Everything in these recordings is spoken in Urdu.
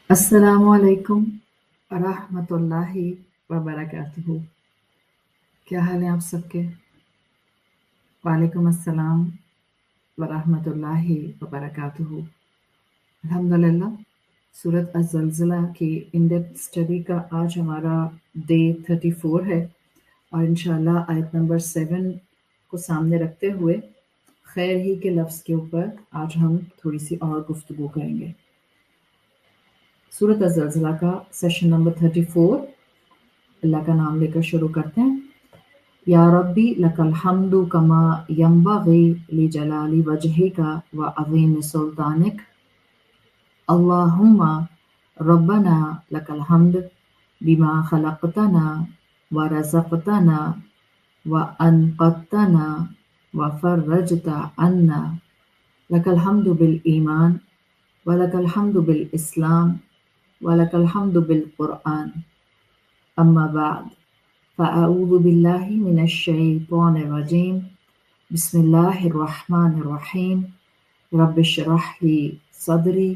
السلام علیکم ورحمۃ اللہ وبرکاتہ. کیا حال ہیں آپ سب کے؟ وعلیکم السلام ورحمۃ اللہ وبرکاتہ. الحمدللہ سورۃ الزلزلہ کی ان ڈیپتھ اسٹڈی کا آج ہمارا ڈے 34 ہے، اور انشاءاللہ آیت نمبر 7 کو سامنے رکھتے ہوئے خیر ہی کے لفظ کے اوپر آج ہم تھوڑی سی اور گفتگو کریں گے. سورۃ الزلزلہ کا سیشن نمبر 34. اللہ کا نام لے کر شروع کرتے ہیں. یا ربی لک الحمد کما ینبغی لجلال وجہک وعظیم سلطانک. اللہم ربنا لک الحمد بما خلقتنا ورزقتنا وانقذتنا وفرجت عنا. لک الحمد بالایمان ولک الحمد بالاسلام ولک الحمد بالقرآن. اما بعد فاعوذ باللہ من الشیطان الرجیم. بسم اللہ الرحمن الرحیم. رب اشرح لی صدری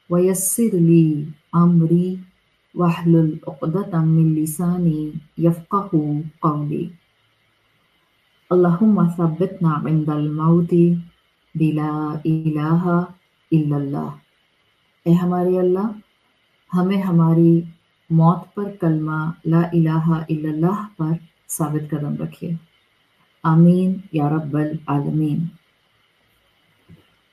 ویسر لی امری واحلل عقدۃ من لسانی یفقہوا قولی. اللہم ثبتنا عند الموت بلا الہ الا اللہ. اے ہمارے اللہ، ہمیں ہماری موت پر کلمہ لا الہ الا اللہ پر ثابت قدم رکھیے. آمین یا رب العالمین.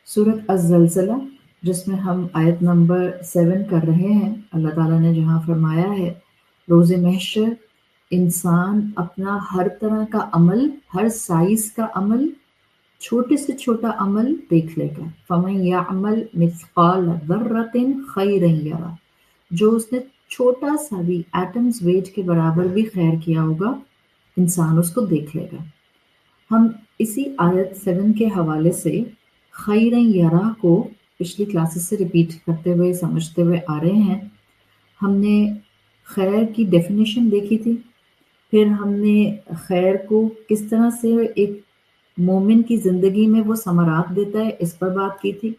سورۃ الزلزلہ جس میں ہم آیت نمبر 7 کر رہے ہیں، اللہ تعالیٰ نے جہاں فرمایا ہے روز محشر انسان اپنا ہر طرح کا عمل، ہر سائز کا عمل، چھوٹے سے چھوٹا عمل دیکھ لے گا. فَمَن يَعْمَلْ مِثْقَالَ ذَرَّةٍ خَيْرًا يَرَهُ. جو اس نے چھوٹا سا بھی ایٹمز ویٹ کے برابر بھی خیر کیا ہوگا، انسان اس کو دیکھ لے گا. ہم اسی آیت 7 کے حوالے سے خیرًا یرا کو پچھلی کلاسز سے ریپیٹ کرتے ہوئے سمجھتے ہوئے آ رہے ہیں. ہم نے خیر کی ڈیفینیشن دیکھی تھی، پھر ہم نے خیر کو کس طرح سے ایک مومن کی زندگی میں وہ ثمرات دیتا ہے اس پر بات کی تھی.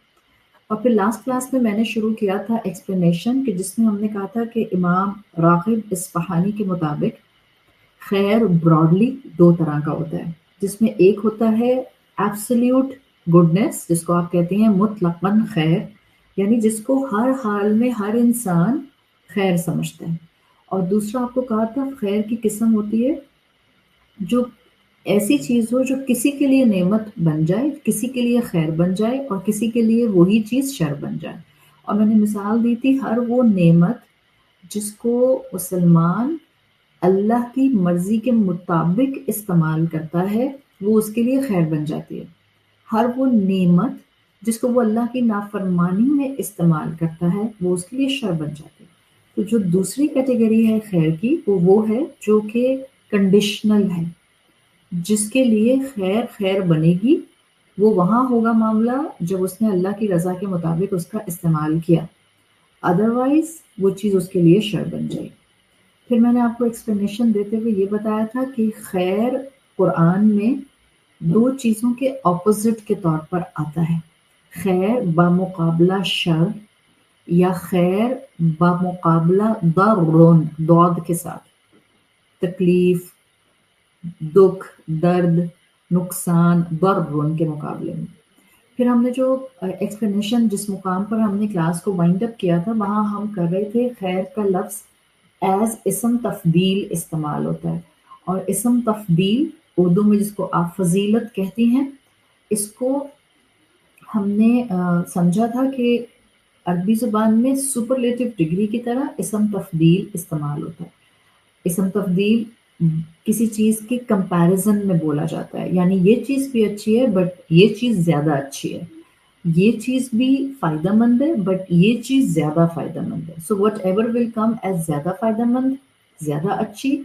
اور پھر لاسٹ کلاس میں نے شروع کیا تھا ایکسپلینیشن کہ جس میں ہم نے کہا تھا کہ امام راغب اصفہانی کے مطابق خیر براڈلی 2 طرح کا ہوتا ہے، جس میں ایک ہوتا ہے ایبسلیوٹ گڈنس، جس کو آپ کہتے ہیں مطلقاً خیر، یعنی جس کو ہر حال میں ہر انسان خیر سمجھتا ہے. اور دوسرا آپ کو کہا تھا خیر کی قسم ہوتی ہے جو ایسی چیز ہو جو کسی کے لیے نعمت بن جائے، کسی کے لیے خیر بن جائے، اور کسی کے لیے وہی چیز شر بن جائے. اور میں نے مثال دی تھی ہر وہ نعمت جس کو مسلمان اللہ کی مرضی کے مطابق استعمال کرتا ہے وہ اس کے لیے خیر بن جاتی ہے. ہر وہ نعمت جس کو وہ اللہ کی نافرمانی میں استعمال کرتا ہے وہ اس کے لیے شر بن جاتی ہے. تو جو دوسری کیٹیگری ہے خیر کی وہ ہے جو کہ کنڈیشنل ہے، جس کے لیے خیر خیر بنے گی وہ وہاں ہوگا معاملہ جب اس نے اللہ کی رضا کے مطابق اس کا استعمال کیا، ادروائز وہ چیز اس کے لیے شر بن جائے. پھر میں نے آپ کو ایکسپلینیشن دیتے ہوئے یہ بتایا تھا کہ خیر قرآن میں 2 چیزوں کے اپوزٹ کے طور پر آتا ہے. خیر بمقابلہ شر، یا خیر بمقابلہ ضرر ضاد کے ساتھ، تکلیف، دکھ، درد، نقصان، ضرر کے مقابلے میں. پھر ہم نے جو ایکسپلینیشن جس مقام پر ہم نے کلاس کو وائنڈ اپ کیا تھا وہاں ہم کر رہے تھے خیر کا لفظ ایز اسم تفضیل استعمال ہوتا ہے، اور اسم تفضیل اردو میں جس کو آپ فضیلت کہتی ہیں، اس کو ہم نے سمجھا تھا کہ عربی زبان میں سپرلیٹو ڈگری کی طرح اسم تفضیل استعمال ہوتا ہے. اسم تفضیل کسی چیز کے کمپیریزن میں بولا جاتا ہے، یعنی یہ چیز بھی اچھی ہے بٹ یہ چیز زیادہ اچھی ہے، یہ چیز بھی فائدہ مند ہے بٹ یہ چیز زیادہ فائدہ مند ہے. So what ever will come as زیادہ فائدہ مند، زیادہ اچھی،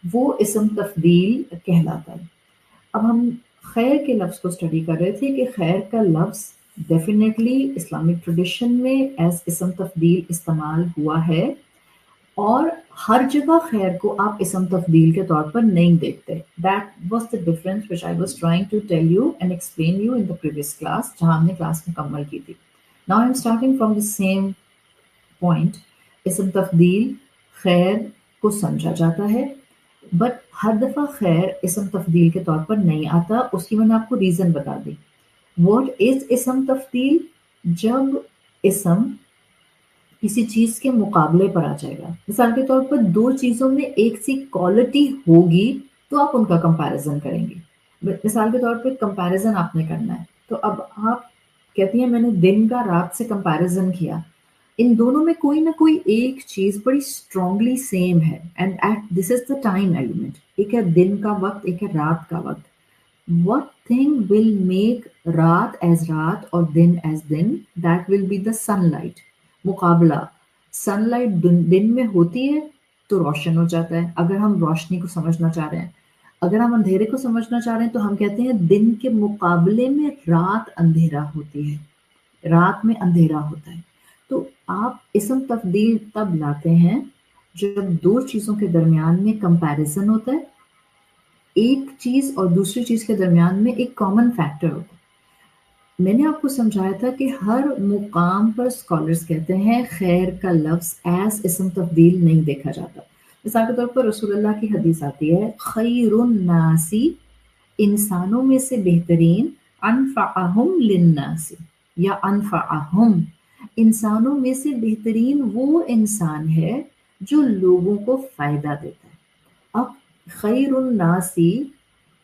وہ اسم تفضیل کہلاتا ہے. اب ہم خیر کے لفظ کو اسٹڈی کر رہے تھے کہ خیر کا لفظ ڈیفینیٹلی اسلامک ٹریڈیشن میں ایز اسم تفضیل استعمال ہوا ہے، اور ہر جگہ خیر کو آپ اسم تفضیل کے طور پر نہیں دیکھتے. That was the difference which I was trying to tell you and explain you in the previous class جہاں ہم نے کلاس مکمل کی تھی. Now I'm starting from the same point اسم تفضیل خیر کو سمجھا جاتا ہے، بٹ ہر دفعہ خیر اسم تفضیل کے طور پر نہیں آتا. اس کی میں نے آپ کو ریزن بتا دی. واٹ از اسم تفضیل؟ جب اسم کسی چیز کے مقابلے پر آ جائے گا. مثال کے طور پر دو چیزوں میں ایک سی کوالٹی ہوگی تو آپ ان کا کمپیریزن کریں گے. مثال کے طور پہ کمپیریزن آپ نے کرنا ہے تو اب آپ کہتی ہیں میں نے دن کا رات سے کمپیریزن کیا. ان دونوں میں کوئی نہ کوئی ایک چیز بڑی اسٹرانگلی سیم ہے and at this is the time element. ایک ہے دن کا وقت، ایک ہے رات کا وقت. What thing will make رات as رات اور دن as then? That will be the sunlight. مقابلہ سن لائٹ دن میں ہوتی ہے تو روشن ہو جاتا ہے. اگر ہم روشنی کو سمجھنا چاہ رہے ہیں، اگر ہم اندھیرے کو سمجھنا چاہ رہے ہیں تو ہم کہتے ہیں دن کے مقابلے میں رات اندھیرا ہوتی ہے، رات میں اندھیرا ہوتا ہے. تو آپ اسم تفضیل تب لاتے ہیں جب دو چیزوں کے درمیان میں کمپیریزن ہوتا ہے، ایک چیز اور دوسری چیز کے درمیان میں ایک کامن فیکٹر ہوتا ہے. میں نے آپ کو سمجھایا تھا کہ ہر مقام پر اسکالرس کہتے ہیں خیر کا لفظ ایز اسم تفضیل نہیں دیکھا جاتا. مثال کے طور پر رسول اللہ کی حدیث آتی ہے خیر الناسی، انسانوں میں سے بہترین، انفعہم للناس یا انفعہم، انسانوں میں سے بہترین وہ انسان ہے جو لوگوں کو فائدہ دیتا ہے. اب خیر الناسی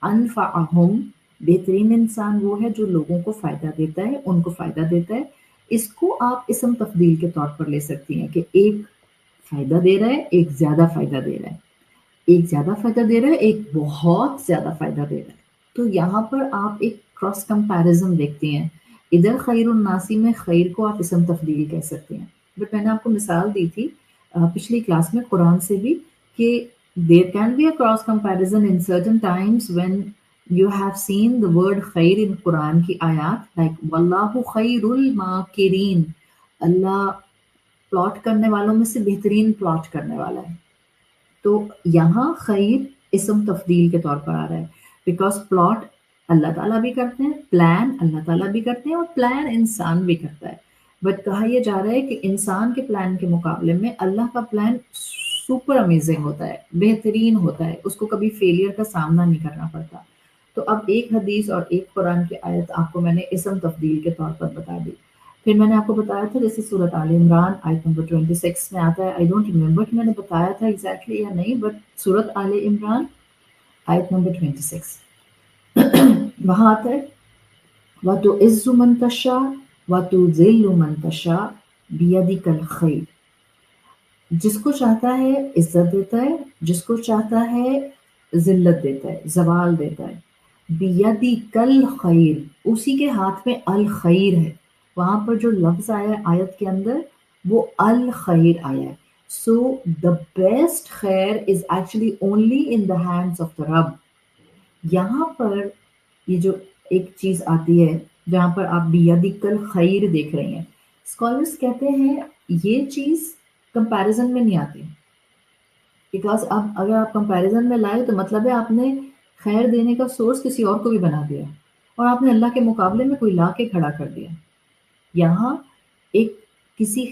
انفعہم، بہترین انسان وہ ہے جو لوگوں کو فائدہ دیتا ہے، ان کو فائدہ دیتا ہے. اس کو آپ اسم تفضیل کے طور پر لے سکتی ہیں کہ ایک فائدہ دے رہا ہے، ایک زیادہ فائدہ دے رہا ہے، ایک زیادہ فائدہ دے رہا ہے، ایک بہت زیادہ فائدہ دے رہا ہے. تو یہاں پر آپ ایک کراس کمپیریزن دیکھتے ہیں. ادھر خیر الناسی میں خیر کو آپ اسم تفضیل کہہ سکتے ہیں. بٹ میں نے آپ کو مثال دی تھی پچھلی کلاس میں قرآن سے بھی کہ there can be a cross comparison in certain times when you have seen the word خیر in قرآن کی آیات like واللہ خیر الماکرین، اللہ پلاٹ کرنے والوں میں سے بہترین پلاٹ کرنے والا ہے. تو یہاں خیر اسم تفضیل کے طور پر آ رہا ہے بیکاز پلاٹ اللہ تعالیٰ بھی کرتے ہیں، پلان اللہ تعالیٰ بھی کرتے ہیں اور پلان انسان بھی کرتا ہے. بٹ کہا یہ جا رہا ہے کہ انسان کے پلان کے مقابلے میں اللہ کا پلان سپر امیزنگ ہوتا ہے، بہترین ہوتا ہے، اس کو کبھی فیلئر کا سامنا نہیں کرنا پڑتا. تو اب ایک حدیث اور ایک قرآن کی آیت آپ کو میں نے اسم تفضیل کے طور پر بتا دی. پھر میں نے آپ کو بتایا تھا جیسے سورۃ آل عمران آیت نمبر 26 میں آتا ہے، آئی ڈونٹ ریممبر کہ میں نے بتایا تھا ایگزیکٹلی یا نہیں، بٹ سورۃ آل عمران آیت نمبر 26 وہاں آتا ہے وَتُعِزُّ مَن تَشَاءُ وَتُذِلُّ مَن تَشَاءُ بِيَدِكَ الْخَيْرُ. جس کو چاہتا ہے عزت دیتا ہے، جس کو چاہتا ہے ذلت دیتا ہے، زوال دیتا ہے. بِيَدِكَ الْخَيْرُ، اسی کے ہاتھ میں الخیر ہے. وہاں پر جو لفظ آیا ہے آیت کے اندر وہ الخیر آیا ہے. سو دا بیسٹ خیر is actually only in the hands of the رب. یہاں پر یہ جو ایک چیز آتی ہے جہاں پر آپ بیدک الخیر دیکھ رہے ہیں، اسکالرس کہتے ہیں یہ چیز کمپیریزن میں نہیں آتی بیکاز اب اگر آپ کمپیریزن میں لائے تو مطلب ہے آپ نے خیر دینے کا سورس کسی اور کو بھی بنا دیا اور آپ نے اللہ کے مقابلے میں کوئی لا کے کھڑا کر دیا. یہاں ایک کسی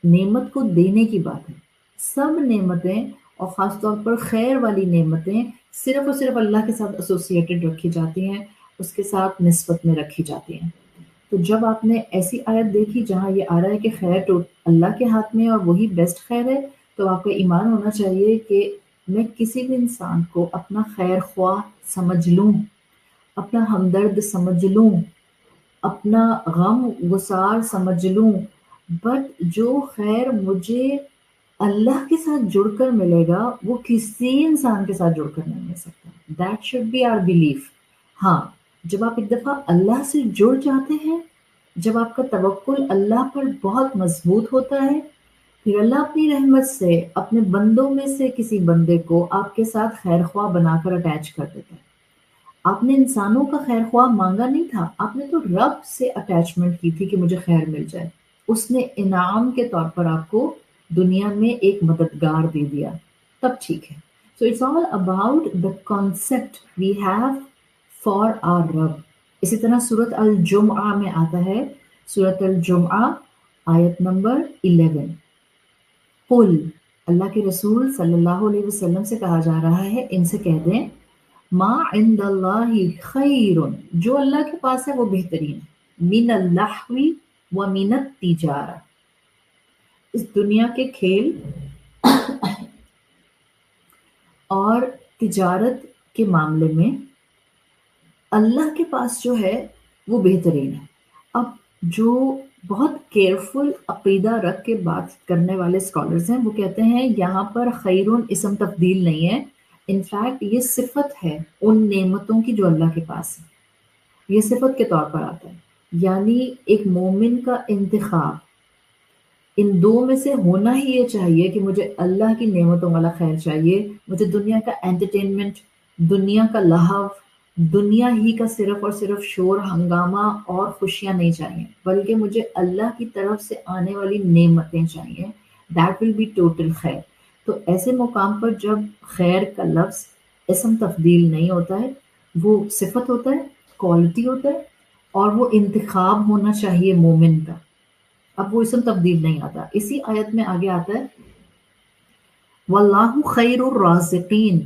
نعمت کو دینے کی بات ہے. سب نعمتیں اور خاص طور پر خیر والی نعمتیں صرف اور صرف اللہ کے ساتھ ایسوسیٹڈ رکھی جاتی ہیں، اس کے ساتھ نسبت میں رکھی جاتی ہیں. تو جب آپ نے ایسی آیت دیکھی جہاں یہ آ رہا ہے کہ خیر تو اللہ کے ہاتھ میں اور وہی بیسٹ خیر ہے، تو آپ کا ایمان ہونا چاہیے کہ میں کسی بھی انسان کو اپنا خیر خواہ سمجھ لوں، اپنا ہمدرد سمجھ لوں، اپنا غم گسار سمجھ لوں، بٹ جو خیر مجھے اللہ کے ساتھ جڑ کر ملے گا وہ کسی انسان کے ساتھ جڑ کر نہیں مل سکتا. That should be our belief. ہاں جب آپ ایک دفعہ اللہ سے جڑ جاتے ہیں، جب آپ کا توکل اللہ پر بہت مضبوط ہوتا ہے، پھر اللہ اپنی رحمت سے اپنے بندوں میں سے کسی بندے کو آپ کے ساتھ خیر خواہ بنا کر اٹیچ کر دیتا ہے. آپ نے انسانوں کا خیر خواہ مانگا نہیں تھا، آپ نے تو رب سے اٹیچمنٹ کی تھی کہ مجھے خیر مل جائے. اس نے انعام کے طور پر آپ کو دنیا میں ایک مددگار دے دیا، تب ٹھیک ہے. So it's all about the concept we have for our رب. اسی طرح سورۃ الجمعہ میں آتا ہے، سورۃ الجمعہ آیت نمبر 11 قل، اللہ کے رسول صلی اللہ علیہ وسلم سے کہا جا رہا ہے ان سے کہہ دیں ما عند اللہ خیر، جو اللہ کے پاس ہے وہ بہترین ہے، من اللہو و من التجارہ، اس دنیا کے کھیل اور تجارت کے معاملے میں اللہ کے پاس جو ہے وہ بہترین ہے۔ اب جو بہت کیئرفل عقیدہ رکھ کے بات کرنے والے اسکالرز ہیں وہ کہتے ہیں یہاں پر خیرون اسم تفضیل نہیں ہے، انفیکٹ یہ صفت ہے ان نعمتوں کی جو اللہ کے پاس ہے، یہ صفت کے طور پر آتا ہے، یعنی ایک مومن کا انتخاب ان دو میں سے ہونا ہی یہ چاہیے کہ مجھے اللہ کی نعمتوں والا خیر چاہیے، مجھے دنیا کا انٹرٹینمنٹ، دنیا کا لہو، دنیا ہی کا صرف اور صرف شور ہنگامہ اور خوشیاں نہیں چاہیے، بلکہ مجھے اللہ کی طرف سے آنے والی نعمتیں چاہیے، دیٹ ول بی ٹوٹل خیر۔ تو ایسے مقام پر جب خیر کا لفظ اسم تفضیل نہیں ہوتا ہے، وہ صفت ہوتا ہے، کوالٹی ہوتا ہے، اور وہ انتخاب ہونا چاہیے مومن کا، اب وہ اسم تبدیل نہیں آتا۔ اسی آیت میں آگے آتا ہے واللہ خیر الرازقین،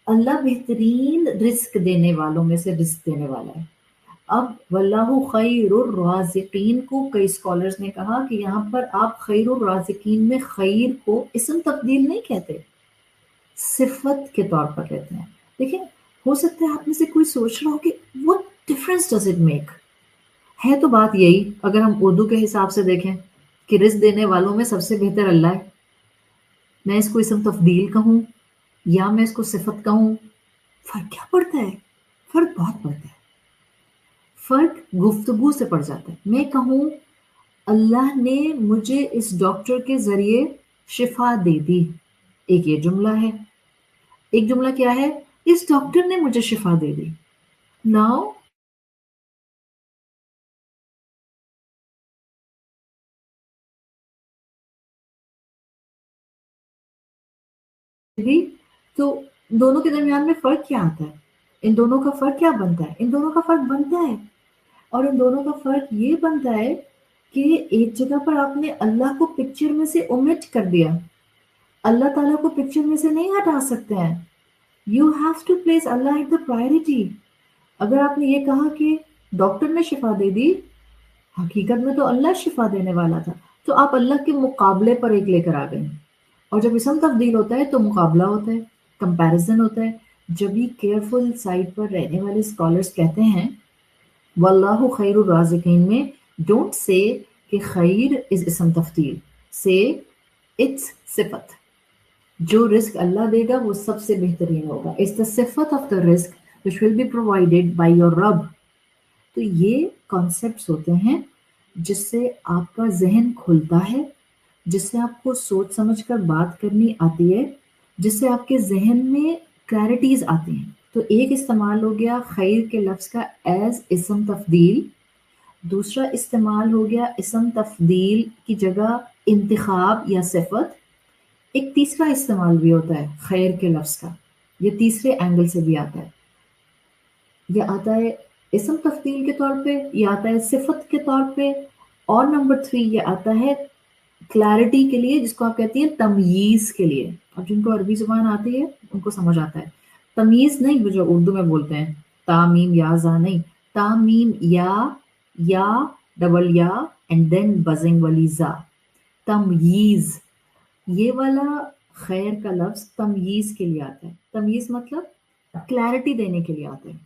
اللہ بہترین رزق دینے والوں میں سے رزق دینے والا ہے۔ اب واللہ خیر الرازقین کو کئی اسکالرز نے کہا کہ یہاں پر آپ خیر الرازقین میں خیر کو اسم تبدیل نہیں کہتے، صفت کے طور پر کہتے ہیں۔ دیکھیں، ہو سکتا ہے آپ میں سے کوئی سوچ رہا ہو کہ what difference does it make؟ ہے تو بات یہی، اگر ہم اردو کے حساب سے دیکھیں کہ رزق دینے والوں میں سب سے بہتر اللہ ہے، میں اس کو اسم تفضیل کہوں یا میں اس کو صفت کہوں، فرق کیا پڑتا ہے؟ فرق بہت پڑتا ہے، فرق گفتگو سے پڑ جاتا ہے۔ میں کہوں اللہ نے مجھے اس ڈاکٹر کے ذریعے شفا دے دی، ایک یہ جملہ ہے، ایک جملہ کیا ہے، اس ڈاکٹر نے مجھے شفا دے دی۔ ناؤ تو دونوں کے درمیان میں فرق کیا آتا ہے؟ ان دونوں کا فرق کیا بنتا ہے؟ ان دونوں کا فرق بنتا ہے، اور ان دونوں کا فرق یہ بنتا ہے کہ ایک جگہ پر آپ نے اللہ کو پکچر میں سے اومٹ کر دیا، اللہ تعالیٰ کو پکچر میں سے نہیں ہٹا سکتے ہیں، you have to place Allah at the priority. اگر آپ نے یہ کہا کہ ڈاکٹر نے شفا دے دی، حقیقت میں تو اللہ شفا دینے والا تھا، تو آپ اللہ کے مقابلے پر ایک لے کر آ گئے، اور جب اسم تبدیل ہوتا ہے تو مقابلہ ہوتا ہے، کمپیریزن ہوتا ہے۔ جب یہ کیئرفل سائٹ پر رہنے والے اسکالرز کہتے ہیں واللہ خیر الرازقین میں ڈونٹ سے کہ خیر از اسم تفضیل، سے اٹس صفت، جو رزق اللہ دے گا وہ سب سے بہترین ہوگا، it's the صفت of the رزق which will be provided by your رب۔ تو یہ کانسیپٹس ہوتے ہیں جس سے آپ کا ذہن کھلتا ہے، جس سے آپ کو سوچ سمجھ کر بات کرنی آتی ہے، جس سے آپ کے ذہن میں کلیرٹیز آتی ہیں۔ تو ایک استعمال ہو گیا خیر کے لفظ کا ایز اسم تفضیل، دوسرا استعمال ہو گیا اسم تفضیل کی جگہ انتخاب یا صفت، ایک تیسرا استعمال بھی ہوتا ہے خیر کے لفظ کا، یہ تیسرے اینگل سے بھی آتا ہے، یہ آتا ہے اسم تفضیل کے طور پہ، یہ آتا ہے صفت کے طور پہ، اور نمبر 3 یہ آتا ہے کلیرٹی کے لیے، جس کو آپ کہتی ہیں تمییز کے لیے۔ اب جن کو عربی زبان آتی ہے ان کو سمجھ آتا ہے، تمییز نہیں جو اردو میں بولتے ہیں تامیم یا زا نہیں، تامیم یا ڈبل یا اینڈ دین بزنگ والی زا، تمییز، یہ والا خیر کا لفظ تمییز کے لیے آتا ہے، تمییز مطلب کلیرٹی دینے کے لیے آتا ہے،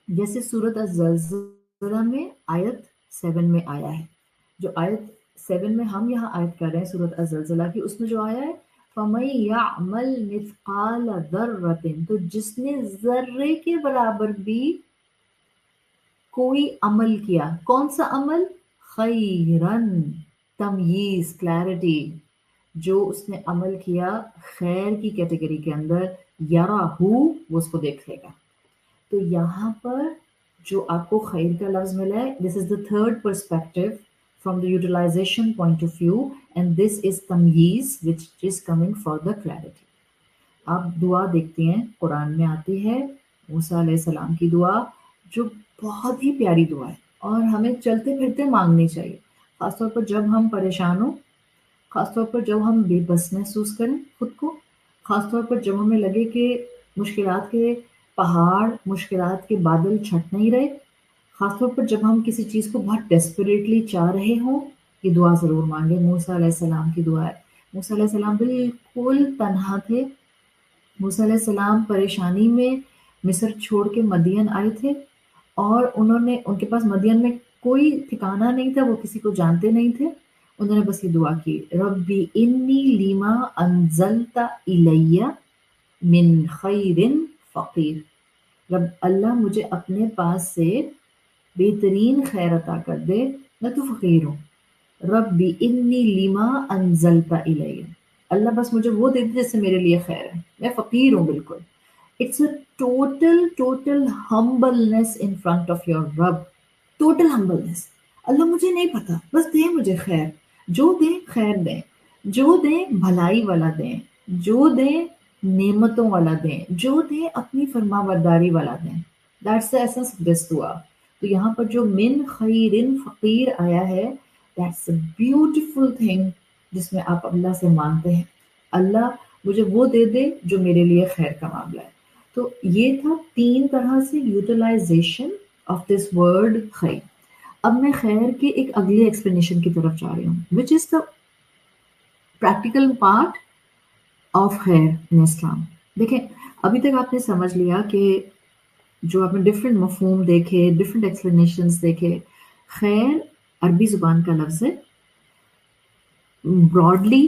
جیسے سورۃ الزلزلہ میں آیت 7 میں آیا ہے، جو آیت 7 میں ہم یہاں آیت کر رہے ہیں سورۃ الزلزلہ کی، اس میں جو آیا ہے فَمَن يَعْمَلْ مِثْقَالَ ذَرَّةٍ، تو جس نے ذرے کے برابر بھی کوئی عمل کیا، کون سا عمل؟ خیرن، تمییز، کلیرٹی، جو اس نے عمل کیا خیر کی کیٹیگری کے اندر، یراہو، وہ اس کو دیکھ لے گا۔ تو یہاں پر جو آپ کو خیر کا لفظ ملا ہے، this is the third perspective from the utilization point of view, and this is تمییز which is coming for the clarity. آپ دعا دیکھتے ہیں قرآن میں آتی ہے موسیٰ علیہ السلام کی دعا، جو بہت ہی پیاری دعا ہے اور ہمیں چلتے پھرتے مانگنی چاہیے، خاص طور پر جب ہم پریشان ہوں خاص طور پر جب ہم بے بس محسوس کریں خود کو، خاص طور پر جب ہمیں لگے کہ مشکلات کے پہاڑ، مشکلات کے بادل چھٹ نہیں رہے، خاص طور پر جب ہم کسی چیز کو بہت ڈیسپریٹلی چاہ رہے ہوں، یہ دعا ضرور مانگیں۔ موسیٰ علیہ السلام کی دعا ہے۔ موسیٰ علیہ السلام بالکل تنہا تھے، موسیٰ علیہ السلام پریشانی میں مصر چھوڑ کے مدین آئے تھے، اور ان کے پاس مدین میں کوئی ٹھکانہ نہیں تھا، وہ کسی کو جانتے نہیں تھے۔ انہوں نے بس یہ دعا کی، ربی انی لما انزلت الی من خیر فقیر، رب اللہ مجھے اپنے پاس سے بہترین خیر عطا کر دے، میں تو فقیر ہوں۔ ربی انی لما انزلت الی، اللہ بس مجھے وہ دے دے جس سے میرے لیے خیر ہے، میں فقیر ہوں بالکل۔ It's a total humbleness in front of your رب، ٹوٹل ہمبلنس۔ اللہ مجھے نہیں پتا، بس دے مجھے خیر، جو دیں خیر دیں، جو دیں بھلائی والا دیں، جو دیں نعمتوں والا دیں، جو دیں اپنی فرما برداری والا دیں۔ That's the essence of this دعا۔ تو یہاں پر جو من خیر فقیر آیا ہے، دیٹس a beautiful thing جس میں آپ اللہ سے مانگتے ہیں، اللہ مجھے وہ دے دے جو میرے لیے خیر کا معاملہ ہے۔ تو یہ تھا 3 طرح سے یوٹیلائزیشن آف دس ورڈ خیر۔ اب میں خیر کے ایک اگلے ایکسپلینیشن کی طرف جا رہی ہوں، وچ از دا پریکٹیکل پارٹ آف خیر ان اسلام۔ دیکھیں ابھی تک آپ نے سمجھ لیا کہ جو آپ نے ڈفرینٹ مفہوم دیکھے، ڈفرینٹ ایکسپلینیشنز دیکھے، خیر عربی زبان کا لفظ ہے، براڈلی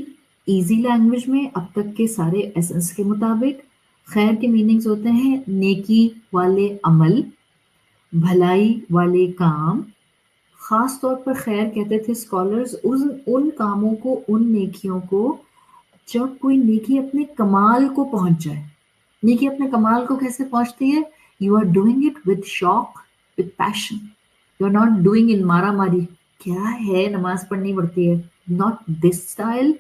ایزی لینگویج میں اب تک کے سارے ایسنس کے مطابق خیر کے میننگز ہوتے ہیں نیکی والے عمل، بھلائی والے کام۔ خاص طور پر خیر کہتے تھے اسکالرز ان کاموں کو، ان نیکیوں کو جب کوئی نیکی اپنے کمال کو پہنچ جائے۔ نیکی اپنے کمال کو کیسے پہنچتی ہے؟ You are doing it with شوق، with passion, you are not doing in مارا ماری، کیا ہے نماز پڑھنی پڑتی ہے، not this style،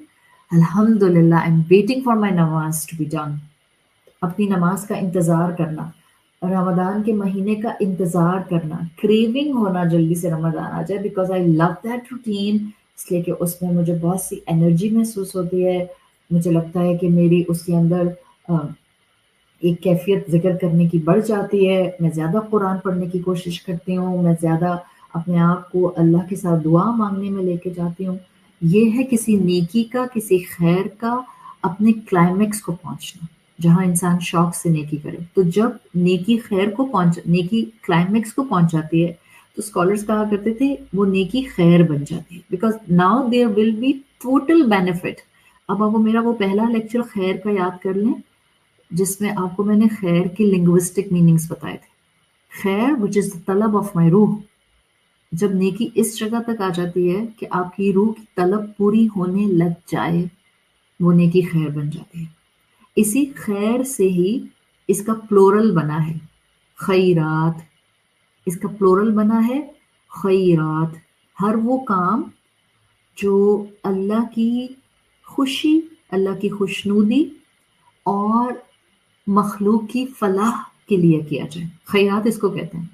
الحمدللہ I'm waiting for my نماز to be done۔ اپنی نماز کا انتظار کرنا، رمضان کے مہینے کا انتظار کرنا، کریونگ ہونا جلدی سے رمضان آ جائے، because I love that routine، اس لیے کہ اس میں مجھے بہت سی انرجی محسوس ہوتی ہے، مجھے لگتا ہے کہ میری اس کے اندر ایک کیفیت ذکر کرنے کی بڑھ جاتی ہے، میں زیادہ قرآن پڑھنے کی کوشش کرتی ہوں، میں زیادہ اپنے آپ کو اللہ کے ساتھ دعا مانگنے میں لے کے جاتی ہوں۔ یہ ہے کسی نیکی کا، کسی خیر کا اپنے کلائمیکس کو پہنچنا، جہاں انسان شوق سے نیکی کرے۔ تو جب نیکی نیکی کلائمیکس کو پہنچ جاتی ہے تو اسکالرس کہا کرتے تھے وہ نیکی خیر بن جاتی ہے، because now there will be total benefit. اب آپ میرا وہ پہلا لیکچر خیر کا یاد کر لیں جس میں آپ کو میں نے خیر کی لنگوسٹک میننگز بتائے تھے۔ خیر وچ از the طلب آف مائی روح، جب نیکی اس جگہ تک آ جاتی ہے کہ آپ کی روح کی طلب پوری ہونے لگ جائے، وہ نیکی خیر بن جاتی ہے۔ اسی خیر سے ہی اس کا پلورل بنا ہے خیرات، اس کا پلورل بنا ہے خیرات۔ ہر وہ کام جو اللہ کی خوشی، اللہ کی خوشنودی اور مخلوق کی فلاح کے لیے کیا جائے، خیرات اس کو کہتے ہیں۔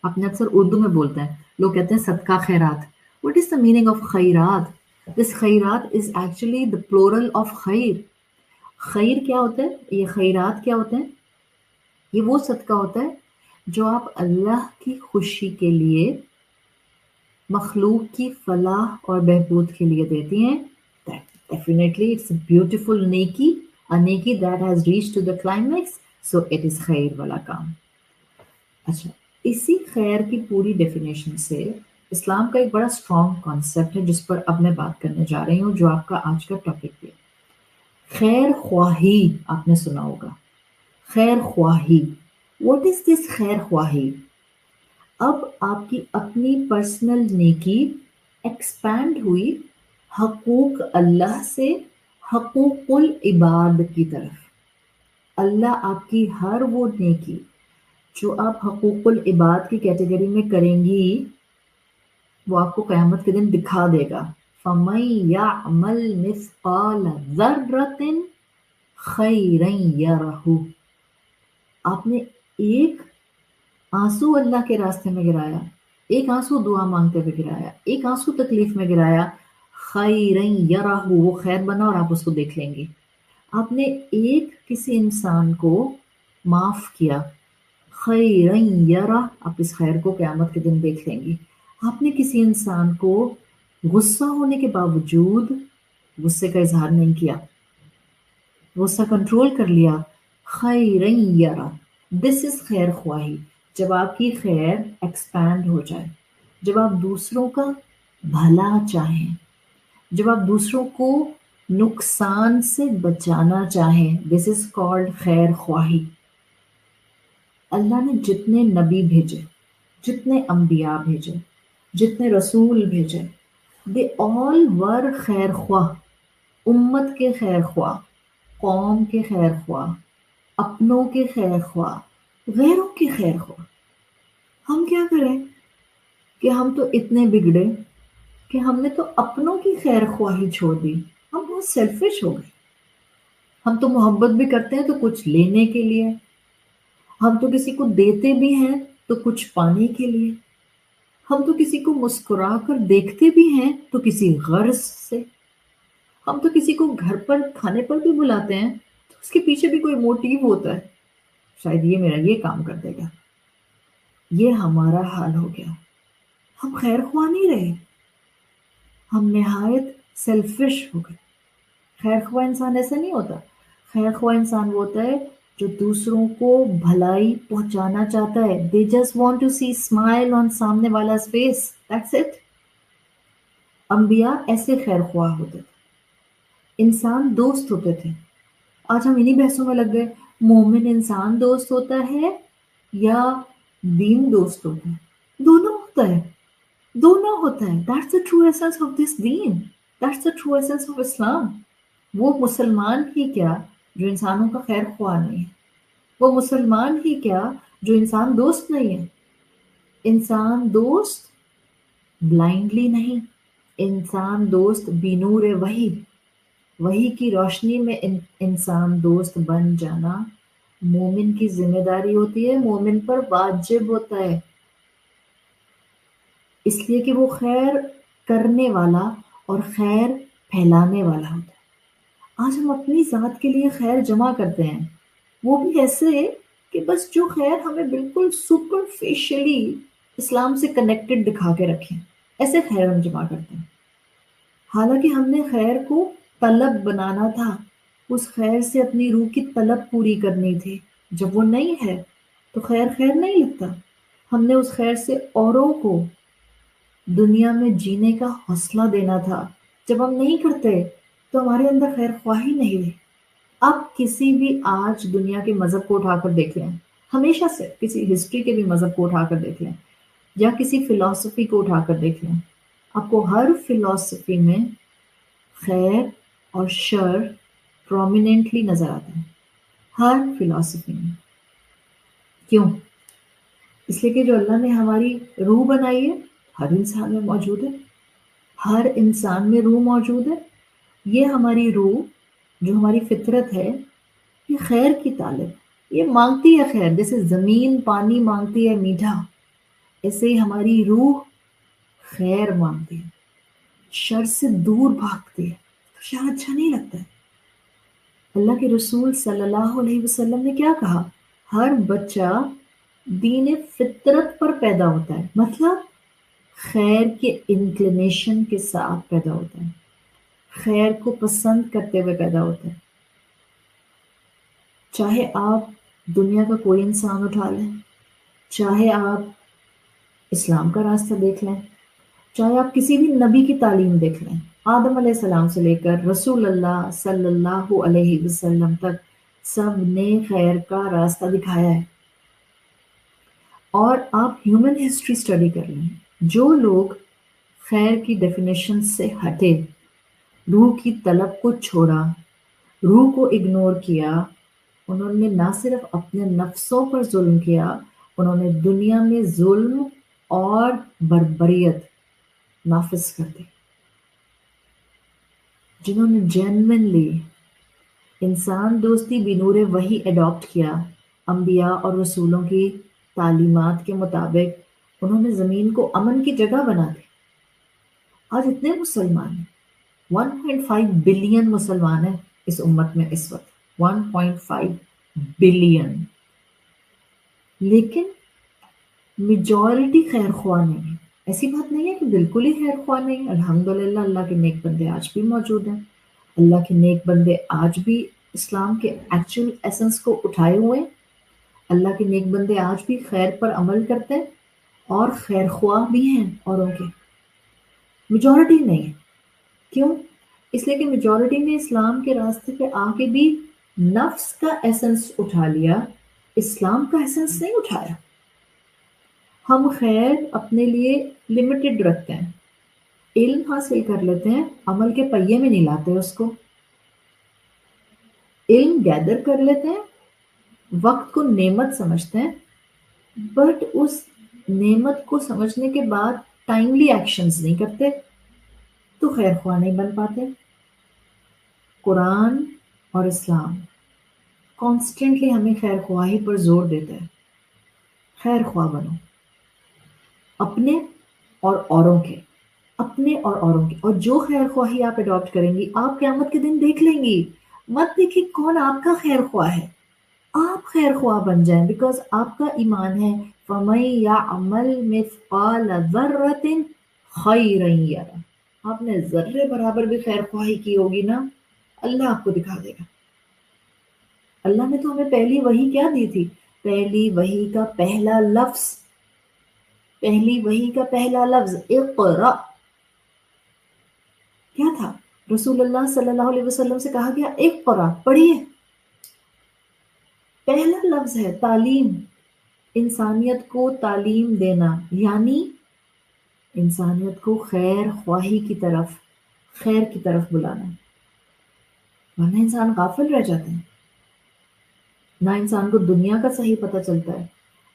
آپ نے اکثر اردو میں بولتے ہیں، لوگ کہتے ہیں صدقہ خیرات۔ What is the meaning of خیرات؟ This خیرات is actually the plural of خیر۔ خیر کیا ہوتا ہے؟ یہ خیرات کیا ہوتے ہیں؟ یہ وہ صدقہ ہوتا ہے جو آپ اللہ کی خوشی کے لیے، مخلوق کی فلاح اور بہبود کے لیے دیتی ہیں۔ Definitely it's a beautiful نیکی، a نیکی that has reached to the climax, so it is خیر والا کام۔ اچھا، اسی خیر کی پوری ڈیفینیشن سے اسلام کا ایک بڑا اسٹرانگ کانسیپٹ ہے جس پر اب میں بات کرنے جا رہی ہوں، جو آپ کا آج کا ٹاپک بھی ہے۔ خیر خواہی آپ نے سنا ہوگا، خیر خواہی۔ واٹ از دس خیر خواہی؟ اب آپ کی اپنی پرسنل نیکی ایکسپینڈ ہوئی حقوق اللہ سے حقوق العباد کی طرف۔ اللہ آپ کی ہر وہ نیکی جو آپ حقوق العباد کی کیٹیگری میں کریں گی، وہ آپ کو قیامت کے دن دکھا دے گا۔ فَمَن يَعْمَلْ مِثْقَالَ ذَرَّةٍ خَيْرًا يَرَهُ۔ آپ نے ایک آنسو اللہ کے راستے میں گرایا، ایک آنسو دعا مانگتے ہوئے گرایا، ایک آنسو تکلیف میں گرایا، خیرن یرہ، وہ خیر بنا اور آپ اس کو دیکھ لیں گے. آپ نے ایک کسی انسان کو معاف کیا، خیرن یرہ، آپ اس خیر کو قیامت کے دن دیکھ لیں گے. آپ نے کسی انسان کو غصہ ہونے کے باوجود غصے کا اظہار نہیں کیا، غصہ کنٹرول کر لیا، خیرن یرہ، دس از خیر خواہی. جب آپ کی خیر ایکسپینڈ ہو جائے، جب آپ دوسروں کا بھلا چاہیں، جب آپ دوسروں کو نقصان سے بچانا چاہیں، دس از کالڈ خیر خواہی. اللہ نے جتنے نبی بھیجے، جتنے انبیاء بھیجے، جتنے رسول بھیجے، دے آل ور خیر خواہ، امت کے خیر خواہ، قوم کے خیر خواہ، اپنوں کے خیر خواہ، غیروں کے خیر خواہ. ہم کیا کریں کہ ہم تو اتنے بگڑے کہ ہم نے تو اپنوں کی خیر خواہی چھوڑ دی. ہم بہت سیلفش ہو گئے. ہم تو محبت بھی کرتے ہیں تو کچھ لینے کے لیے، ہم تو کسی کو دیتے بھی ہیں تو کچھ پانے کے لیے، ہم تو کسی کو مسکرا کر دیکھتے بھی ہیں تو کسی غرض سے، ہم تو کسی کو گھر پر کھانے پر بھی بلاتے ہیں تو اس کے پیچھے بھی کوئی موٹیو ہوتا ہے، شاید یہ میرا یہ کام کر دے گا. یہ ہمارا حال ہو گیا. ہم خیر خواہ نہیں رہے، ہم نہایت سیلفش ہو گئے. خیر خواہ انسان ایسا نہیں ہوتا. خیر خواہ انسان وہ ہوتا ہے جو دوسروں کو بھلائی پہنچانا چاہتا ہے. They just want to see smile on سامنے والا face. That's it. انبیاء ایسے خیر خواہ ہوتے تھے. انسان دوست ہوتے تھے. آج ہم انہی بحثوں میں لگ گئے، مومن انسان دوست ہوتا ہے یا دین دوست ہوتا ہے؟ دونوں ہوتا ہے، دونوں ہوتا ہے. That's the true essence of this deen. That's the true essence of Islam. وہ مسلمان ہی کیا جو انسانوں کا خیر خواہ نہیں ہے، وہ مسلمان ہی کیا جو انسان دوست نہیں ہے. انسان دوست بلائنڈلی نہیں، انسان دوست بنور وحی، وحی کی روشنی میں انسان دوست بن جانا مومن کی ذمہ داری ہوتی ہے، مومن پر واجب ہوتا ہے، اس لیے کہ وہ خیر کرنے والا اور خیر پھیلانے والا ہوتا ہے. آج ہم اپنی ذات کے لیے خیر جمع کرتے ہیں، وہ بھی ایسے کہ بس جو خیر ہمیں بالکل سپرفیشلی اسلام سے کنیکٹڈ دکھا کے رکھیں، ایسے خیر ہم جمع کرتے ہیں. حالانکہ ہم نے خیر کو طلب بنانا تھا، اس خیر سے اپنی روح کی طلب پوری کرنی تھی. جب وہ نہیں ہے تو خیر خیر نہیں لگتا. ہم نے اس خیر سے اوروں کو دنیا میں جینے کا حوصلہ دینا تھا. جب ہم نہیں کرتے تو ہمارے اندر خیر خواہی نہیں رہی. آپ کسی بھی آج دنیا کے مذہب کو اٹھا کر دیکھ لیں، ہمیشہ سے کسی ہسٹری کے بھی مذہب کو اٹھا کر دیکھ لیں یا کسی فلسفی کو اٹھا کر دیکھ لیں، آپ کو ہر فلسفی میں خیر اور شر پرومیننٹلی نظر آتے ہیں. ہر فلسفی میں. کیوں؟ اس لیے کہ جو اللہ نے ہماری روح بنائی ہے ہر انسان میں موجود ہے، ہر انسان میں روح موجود ہے. یہ ہماری روح جو ہماری فطرت ہے یہ خیر کی طالب، یہ مانگتی ہے خیر. جیسے زمین پانی مانگتی ہے میٹھا، ایسے ہی ہماری روح خیر مانگتی ہے، شر سے دور بھاگتی ہے. تو شر اچھا نہیں لگتا ہے. اللہ کے رسول صلی اللہ علیہ وسلم نے کیا کہا؟ ہر بچہ دین فطرت پر پیدا ہوتا ہے، مطلب خیر کے انکلینیشن کے ساتھ پیدا ہوتا ہے، خیر کو پسند کرتے ہوئے پیدا ہوتا ہے. چاہے آپ دنیا کا کوئی انسان اٹھا لیں، چاہے آپ اسلام کا راستہ دیکھ لیں، چاہے آپ کسی بھی نبی کی تعلیم دیکھ لیں، آدم علیہ السلام سے لے کر رسول اللہ صلی اللہ علیہ وسلم تک سب نے خیر کا راستہ دکھایا ہے. اور آپ ہیومن ہسٹری اسٹڈی کر لیں، جو لوگ خیر کی ڈیفینیشن سے ہٹے، روح کی طلب کو چھوڑا، روح کو اگنور کیا، انہوں نے نہ صرف اپنے نفسوں پر ظلم کیا، انہوں نے دنیا میں ظلم اور بربریت نافذ کر دی. جنہوں نے جینوینلی انسان دوستی بنور وحی اڈاپٹ کیا، انبیاء اور رسولوں کی تعلیمات کے مطابق، انہوں نے زمین کو امن کی جگہ بنا دی. آج اتنے مسلمان ہیں، 1.5 بلین مسلمان ہیں اس امت میں اس وقت، 1.5 بلین، لیکن میجورٹی خیر خواہ نہیں ہے۔ ایسی بات نہیں ہے کہ بالکل ہی خیر خواہ نہیں، الحمدللہ اللہ کے نیک بندے آج بھی موجود ہیں، اللہ کے نیک بندے آج بھی اسلام کے ایکچوئل ایسنس کو اٹھائے ہوئے ہیں، اللہ کے نیک بندے آج بھی خیر پر عمل کرتے ہیں اور خیر خواہ بھی ہیں اوروں کے، میجورٹی نہیں ہے۔ کیوں؟ اس لیے کہ میجورٹی نے اسلام کے راستے پہ آ کے بھی نفس کا ایسنس اٹھا لیا، اسلام کا ایسنس نہیں اٹھایا۔ ہم خیر اپنے لیے لمیٹڈ رکھتے ہیں، علم حاصل کر لیتے ہیں، عمل کے پہیے میں نہیں لاتے اس کو، علم گیدر کر لیتے ہیں، وقت کو نعمت سمجھتے ہیں، بٹ اس نعمت کو سمجھنے کے بعد ٹائملی ایکشنز نہیں کرتے تو خیر خواہ نہیں بن پاتے۔ قرآن اور اسلام کانسٹنٹلی ہمیں خیر خواہی پر زور دیتا ہے، خیر خواہ بنو، اپنے اور اوروں کے، اپنے اور اوروں کے، اور جو خیر خواہی آپ اڈاپٹ کریں گی آپ قیامت کے دن دیکھ لیں گی، مت دیکھیں کون آپ کا خیر خواہ ہے، آپ خیر خواہ بن جائیں، بیکاز آپ کا ایمان ہے فَمَن يَعْمَلْ مِثْقَالَ ذَرَّةٍ خَيْرًا يَرَهُ، آپ نے ذرے برابر بھی خیر خواہی کی ہوگی نا، اللہ آپ کو دکھا دے گا۔ اللہ نے تو ہمیں پہلی وحی کیا دی تھی؟ پہلی وحی کا پہلا لفظ، پہلی وحی کا پہلا لفظ اقرأ کیا تھا؟ رسول اللہ صلی اللہ علیہ وسلم سے کہا گیا اقرأ، پڑھیے، پہلا لفظ ہے تعلیم، انسانیت کو تعلیم دینا، یعنی انسانیت کو خیر خواہی کی طرف، خیر کی طرف بلانا، ورنہ انسان غافل رہ جاتے ہیں، نہ انسان کو دنیا کا صحیح پتہ چلتا ہے،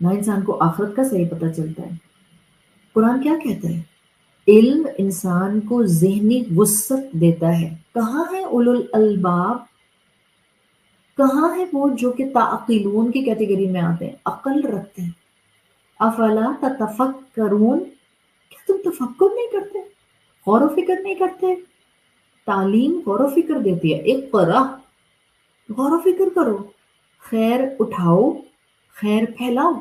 نہ انسان کو آخرت کا صحیح پتہ چلتا ہے۔ قرآن کیا کہتا ہے؟ علم انسان کو ذہنی وسعت دیتا ہے۔ کہاں ہے اولو الالباب؟ کہاں ہے وہ جو کہ تعقلون کی کیٹیگری میں آتے ہیں، عقل رکھتے ہیں؟ افلا تتفکرون، کیا تم تفکر نہیں کرتے، غور و فکر نہیں کرتے؟ تعلیم غور و فکر دیتی ہے، اقرا، غور و فکر کرو، خیر اٹھاؤ، خیر پھیلاؤ۔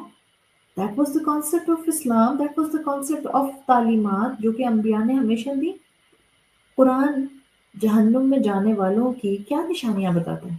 That was the concept of Islam, that was the concept of تعلیمات جو کہ انبیاء نے ہمیشہ دی۔ قرآن جہنم میں جانے والوں کی کیا نشانیاں بتاتا ہے؟